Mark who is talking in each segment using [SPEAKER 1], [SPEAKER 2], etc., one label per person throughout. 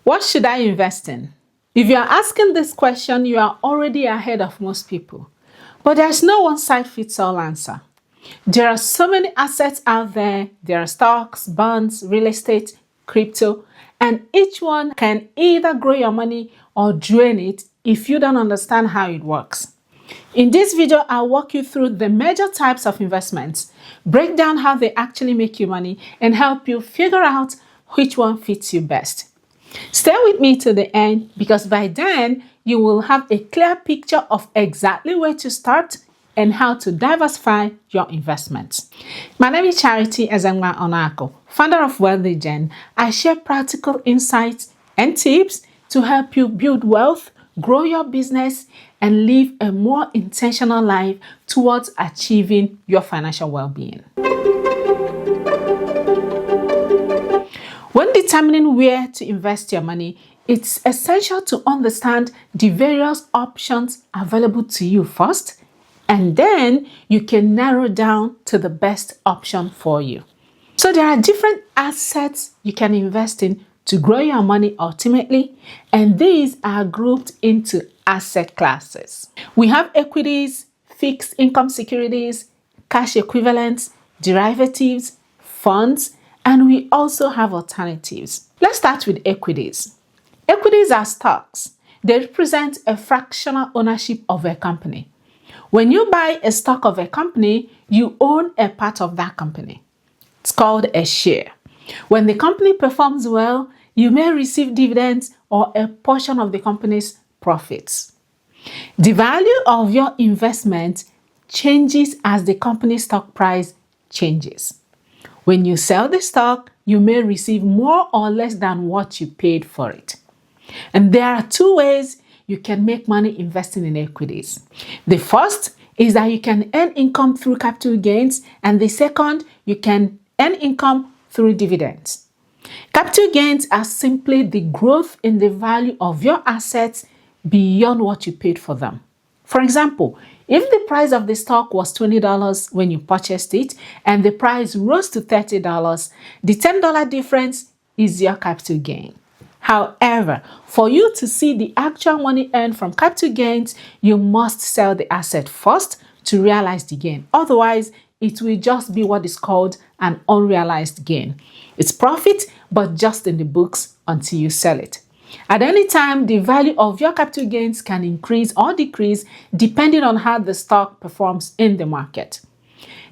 [SPEAKER 1] What should I invest in? If you are asking this question, you are already ahead of most people. But there's no one-size-fits-all answer. There are so many assets out there. There are stocks, bonds, real estate, crypto, and each one can either grow your money or drain it if you don't understand how it works. In this video, I'll walk you through the major types of investments, break down how they actually make you money, and help you figure out which one fits you best. Stay with me to the end because by then, you will have a clear picture of exactly where to start and how to diversify your investments. My name is Ezenwa-Onuaku, founder of Wealthy Gen. I share practical insights and tips to help you build wealth, grow your business, and live a more intentional life towards achieving your financial well-being. When determining where to invest your money, it's essential to understand the various options available to you first, and then you can narrow down to the best option for you. So there are different assets you can invest in to grow your money ultimately, and these are grouped into asset classes. We have equities, fixed income securities, cash equivalents, derivatives, funds, and we also have alternatives. Let's start with equities. Equities are stocks. They represent a fractional ownership of a company. When you buy a stock of a company, you own a part of that company. It's called a share. When the company performs well, you may receive dividends or a portion of the company's profits. The value of your investment changes as the company's stock price changes. When you sell the stock, you may receive more or less than what you paid for it. And there are two ways you can make money investing in equities. The first is that you can earn income through capital gains, and the second, you can earn income through dividends. Capital gains are simply the growth in the value of your assets beyond what you paid for them. For example, if the price of the stock was $20 when you purchased it and the price rose to $30, the $10 difference is your capital gain. However, for you to see the actual money earned from capital gains, you must sell the asset first to realize the gain. Otherwise, it will just be what is called an unrealized gain. It's profit, but just in the books until you sell it. At any time, the value of your capital gains can increase or decrease depending on how the stock performs in the market.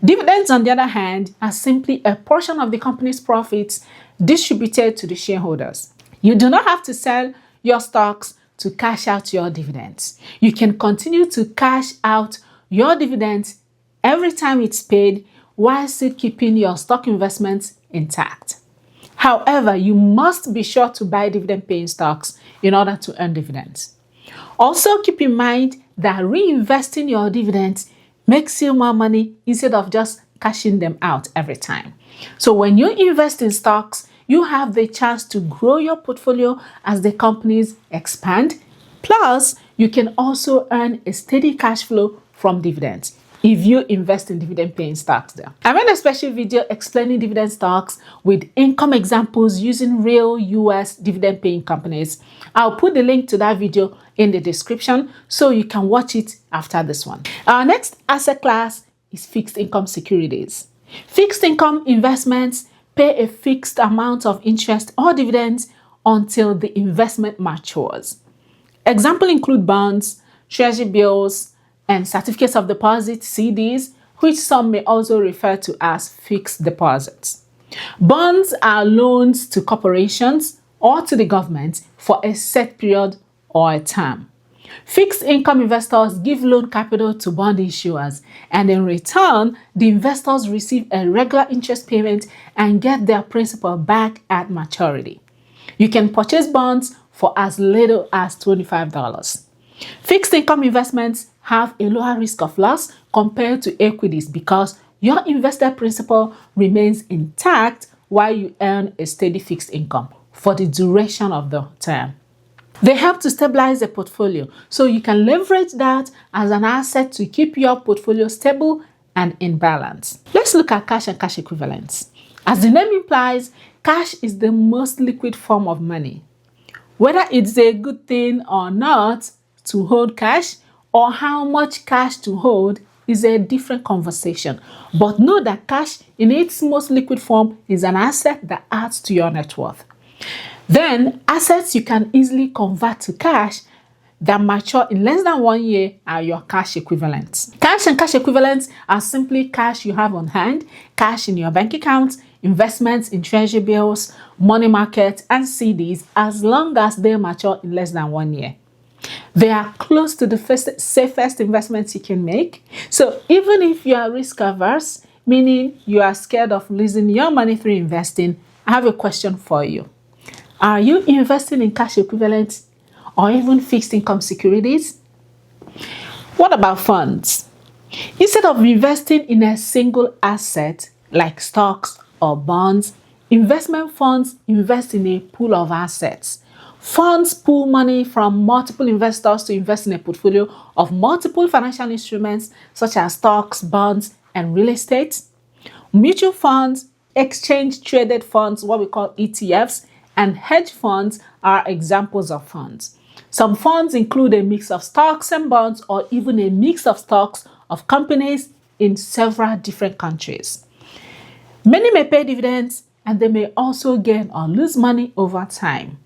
[SPEAKER 1] Dividends, on the other hand, are simply a portion of the company's profits distributed to the shareholders. You do not have to sell your stocks to cash out your dividends. You can continue to cash out your dividends every time it's paid while still keeping your stock investments intact. However, you must be sure to buy dividend-paying stocks in order to earn dividends. Also, keep in mind that reinvesting your dividends makes you more money instead of just cashing them out every time. So when you invest in stocks, you have the chance to grow your portfolio as the companies expand. Plus, you can also earn a steady cash flow from dividends if you invest in dividend-paying stocks there. I made a special video explaining dividend stocks with income examples using real US dividend-paying companies. I'll put the link to that video in the description so you can watch it after this one. Our next asset class is fixed income securities. Fixed income investments pay a fixed amount of interest or dividends until the investment matures. Examples include bonds, treasury bills, and certificates of deposit, CDs, which some may also refer to as fixed deposits. Bonds are loans to corporations or to the government for a set period or a term. Fixed income investors give loan capital to bond issuers, and in return, the investors receive a regular interest payment and get their principal back at maturity. You can purchase bonds for as little as $25. Fixed income investments have a lower risk of loss compared to equities because your invested principal remains intact while you earn a steady fixed income for the duration of the term. They help to stabilize the portfolio, so you can leverage that as an asset to keep your portfolio stable and in balance. Let's look at cash and cash equivalents. As the name implies, cash is the most liquid form of money. Whether it's a good thing or not to hold cash or how much cash to hold is a different conversation. But know that cash in its most liquid form is an asset that adds to your net worth. Then assets you can easily convert to cash that mature in less than 1 year are your cash equivalents. Cash and cash equivalents are simply cash you have on hand, cash in your bank account, investments in treasury bills, money market, and CDs as long as they mature in less than 1 year. They are close to the safest investments you can make. So even if you are risk averse, meaning you are scared of losing your money through investing, I have a question for you. Are you investing in cash equivalents or even fixed income securities? What about funds? Instead of investing in a single asset like stocks or bonds, investment funds invest in a pool of assets. Funds pool money from multiple investors to invest in a portfolio of multiple financial instruments such as stocks, bonds, and real estate. Mutual funds, exchange traded funds, what we call ETFs, and hedge funds are examples of funds. Some funds include a mix of stocks and bonds or even a mix of stocks of companies in several different countries. Many may pay dividends and they may also gain or lose money over time.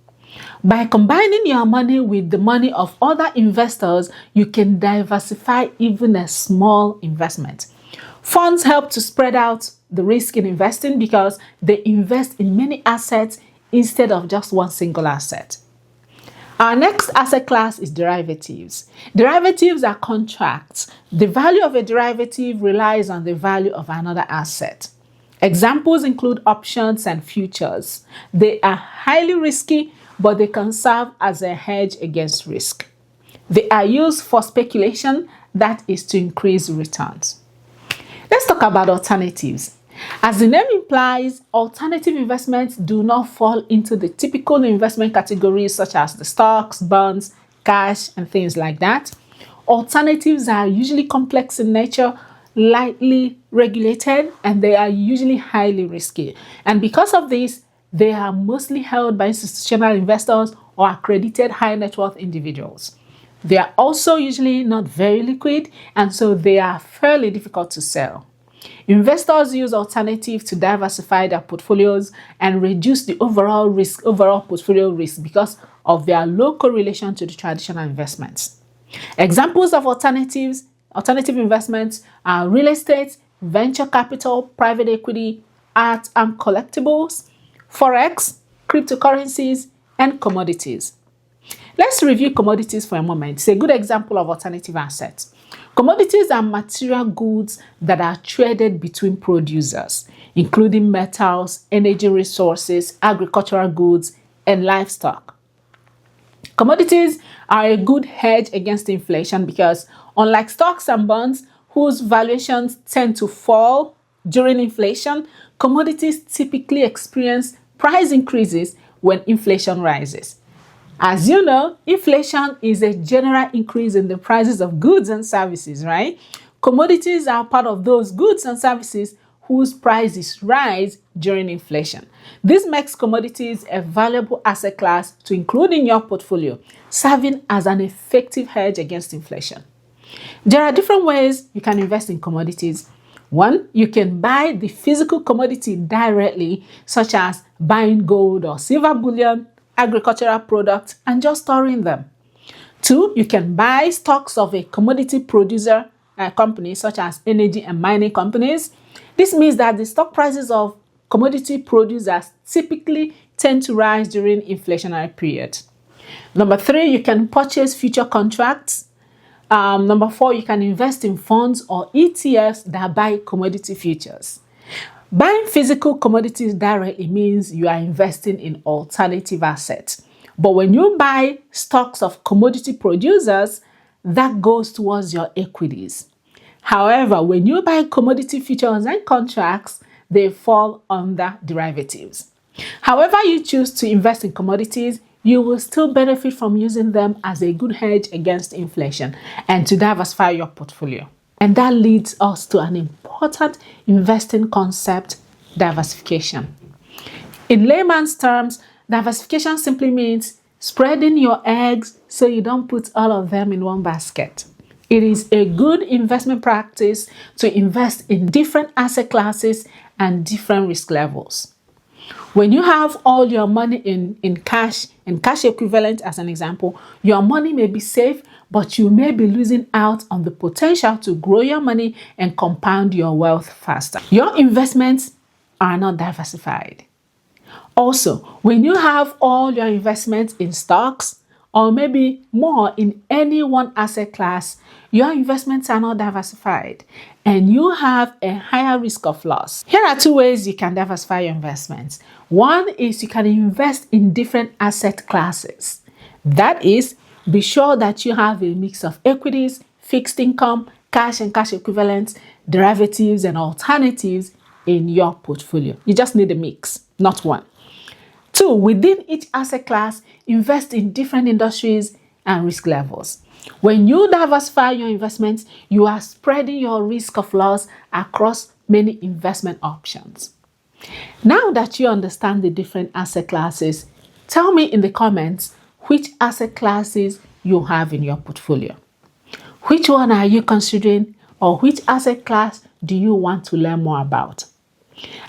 [SPEAKER 1] By combining your money with the money of other investors, you can diversify even a small investment. Funds help to spread out the risk in investing because they invest in many assets instead of just one single asset. Our next asset class is derivatives. Derivatives are contracts. The value of a derivative relies on the value of another asset. Examples include options and futures. They are highly risky, but they can serve as a hedge against risk. They are used for speculation, that is to increase returns. Let's talk about alternatives. As the name implies, alternative investments do not fall into the typical investment categories such as the stocks, bonds, cash, and things like that. Alternatives are usually complex in nature, lightly regulated, and they are usually highly risky. And because of this, they are mostly held by institutional investors or accredited high net worth individuals. They are also usually not very liquid, and so they are fairly difficult to sell. Investors use alternatives to diversify their portfolios and reduce the overall portfolio risk because of their low correlation to the traditional investments. Examples of alternative investments are real estate, venture capital, private equity, art and collectibles, forex, cryptocurrencies, and commodities. Let's review commodities for a moment. It's a good example of alternative assets. Commodities are material goods that are traded between producers, including metals, energy resources, agricultural goods, and livestock. Commodities are a good hedge against inflation because, unlike stocks and bonds, whose valuations tend to fall during inflation, commodities typically experience price increases when inflation rises. As you know, inflation is a general increase in the prices of goods and services, right? Commodities are part of those goods and services whose prices rise during inflation. This makes commodities a valuable asset class to include in your portfolio, serving as an effective hedge against inflation. There are different ways you can invest in commodities. One, you can buy the physical commodity directly, such as buying gold or silver bullion, agricultural products, and just storing them. Two, you can buy stocks of a commodity producer company such as energy and mining companies. This means that the stock prices of commodity producers typically tend to rise during inflationary periods. Number three, you can purchase future contracts. Number four, you can invest in funds or ETFs that buy commodity futures. Buying physical commodities directly means you are investing in alternative assets. But when you buy stocks of commodity producers, that goes towards your equities. However, when you buy commodity futures and contracts, they fall under derivatives. However you choose to invest in commodities, you will still benefit from using them as a good hedge against inflation and to diversify your portfolio. And that leads us to an important investing concept, diversification. In layman's terms, diversification simply means spreading your eggs so you don't put all of them in one basket. It is a good investment practice to invest in different asset classes and different risk levels. When you have all your money in cash and cash equivalent as an example, your money may be safe, but you may be losing out on the potential to grow your money and compound your wealth faster. Your investments are not diversified. Also, when you have all your investments in stocks or maybe more in any one asset class, your investments are not diversified and you have a higher risk of loss. Here are two ways you can diversify your investments. One is you can invest in different asset classes. That is, be sure that you have a mix of equities, fixed income, cash and cash equivalents, derivatives and alternatives in your portfolio. You just need a mix, not one. Two, within each asset class, invest in different industries and risk levels. When you diversify your investments, you are spreading your risk of loss across many investment options. Now that you understand the different asset classes, tell me in the comments which asset classes you have in your portfolio. Which one are you considering, or which asset class do you want to learn more about?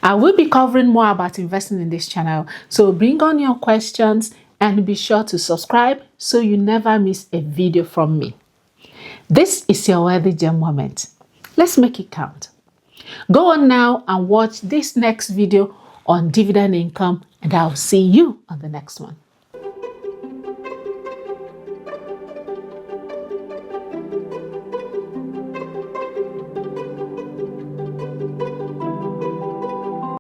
[SPEAKER 1] I will be covering more about investing in this channel, so bring on your questions and be sure to subscribe so you never miss a video from me. This is your Wealthy Gem moment. Let's make it count. Go on now and watch this next video on dividend income, and I'll see you on the next one.